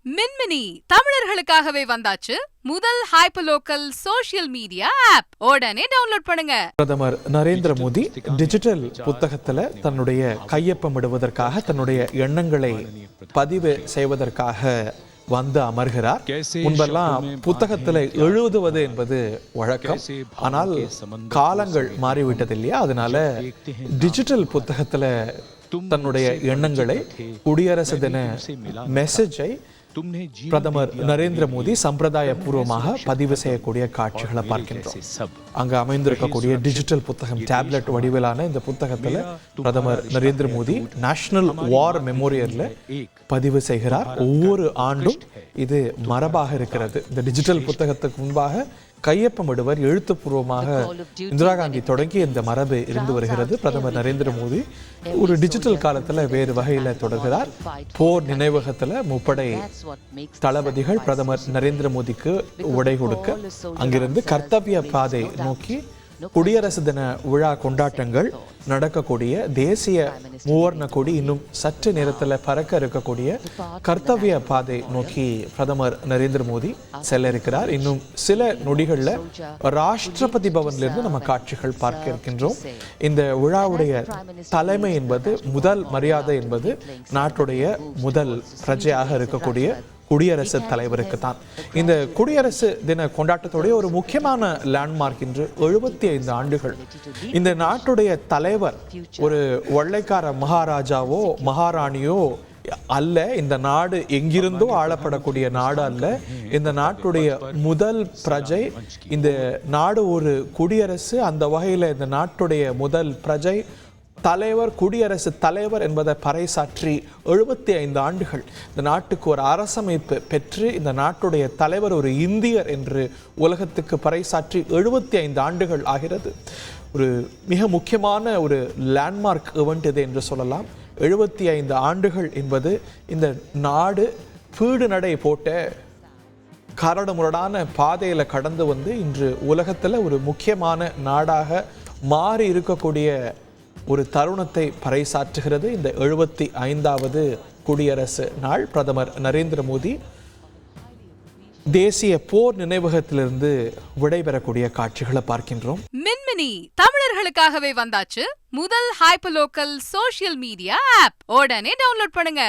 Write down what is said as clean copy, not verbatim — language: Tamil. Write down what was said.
மின்மினி தமிழர்களுக்காகவே வந்தாச்சு முதல் ஹைப்பர்லோக்கல் சோஷியல் மீடியா ஆப். உடனே டவுன்லோட் பண்ணுங்க. பிரதமர் நரேந்திர மோடி டிஜிட்டல் புத்தகத்துல தன்னுடைய கையொப்பமிடுவதற்காக தன்னுடைய எண்ணங்களை பதிவு செய்வதற்காக வந்து அமர்கிறார். முன்பெல்லாம் புத்தகத்தில் எழுதுவது என்பது வழக்கம். ஆனால் காலங்கள் மாறிவிட்டது இல்லையா? அதனால டிஜிட்டல் புத்தகத்துல தன்னுடைய எண்ணங்களை, குடியரசு தின மெசேஜை பிரதமர் நரேந்திர மோடி சம்பிரதாய பூர்வமாக பதிவு செய்யக்கூடிய காட்சிகளை பார்க்கின்றோம். அங்கு அமைந்திருக்கக்கூடிய டிஜிட்டல் புத்தகம், டேப்லெட் வடிவிலான இந்த புத்தகத்துல பிரதமர் நரேந்திர மோடி நேஷனல் வார் மெமோரியல்ல பதிவு செய்கிறார். ஒவ்வொரு ஆண்டும் இது மரபாக இருக்கிறது. இந்த டிஜிட்டல் புத்தகத்துக்கு முன்பாக கையொப்பமிடுவர் எழுத்துப்பூர்வமாக இந்திரா காந்தி தொடங்கி இந்த மரபு இருந்து வருகிறது. பிரதமர் நரேந்திர மோடி ஒரு டிஜிட்டல் காலத்துல வேறு வகையில தொடர்கிறார். போர் நினைவகத்துல முப்படை தளபதிகள் பிரதமர் நரேந்திர மோடிக்கு உடை கொடுக்க அங்கிருந்து கர்த்தவிய பாதை நோக்கி குடியரசு தின விழா கொண்டாட்டங்கள் நடக்கக்கூடிய தேசிய மூவர்ண கொடி இன்னும் சற்று நேரத்தில் பறக்க இருக்கக்கூடிய கர்த்தவிய பாதை நோக்கி பிரதமர் நரேந்திர மோடி செல்ல இருக்கிறார். இன்னும் சில நொடிகள்ல ராஷ்டிரபதி பவன்ல இருந்து நம்ம காட்சிகள் பார்க்க இருக்கின்றோம். இந்த விழாவுடைய தலைமை என்பது, முதல் மரியாதை என்பது நாட்டுடைய முதல் பிரஜையாக இருக்கக்கூடிய குடியரசுத் தலைவருக்கு தான். இந்த குடியரசு தின கொண்டாட்டத்துடைய ஒரு முக்கியமான லேண்ட்மார்க் இன்று 75 ஆண்டுகள். இந்த நாட்டுடைய தலைவர் ஒரு வெள்ளைக்கார மகாராஜாவோ மகாராணியோ அல்ல. இந்த நாடு எங்கிருந்தோ ஆளப்படக்கூடிய நாடு அல்ல. இந்த நாட்டுடைய முதல் பிரஜை. இந்த நாடு ஒரு குடியரசு. அந்த வகையில் இந்த நாட்டுடைய முதல் பிரஜை தலைவர், குடியரசு தலைவர் என்பதை பறைசாற்றி 75 ஆண்டுகள் இந்த நாட்டுக்கு ஒரு அரசமைப்பு பெற்று இந்த நாட்டுடைய தலைவர் ஒரு இந்தியர் என்று உலகத்துக்கு பறைசாற்றி 75 ஆண்டுகள் ஆகிறது. ஒரு மிக முக்கியமான ஒரு லேண்ட்மார்க் ஈவெண்ட் இது என்று சொல்லலாம். 75 ஆண்டுகள் என்பது இந்த நாடு பீடு நடை போட்ட கரடு முரடான பாதையில கடந்து வந்து இன்று உலகத்துல ஒரு முக்கியமான நாடாக மாறி இருக்கக்கூடிய ஒரு தருணத்தை பறைசாற்றுகிறது இந்த 75வது குடியரசு நாள். பிரதமர் நரேந்திர மோடி தேசிய போர் நினைவகத்திலிருந்து விடைபெறக்கூடிய காட்சிகளை பார்க்கின்றோம். மின்மினி தமிழர்களுக்காகவே வந்தாச்சு முதல் ஹைப்பர்லோக்கல் சோஷியல் மீடியா ஆப். உடனே டவுன்லோட் பண்ணுங்க.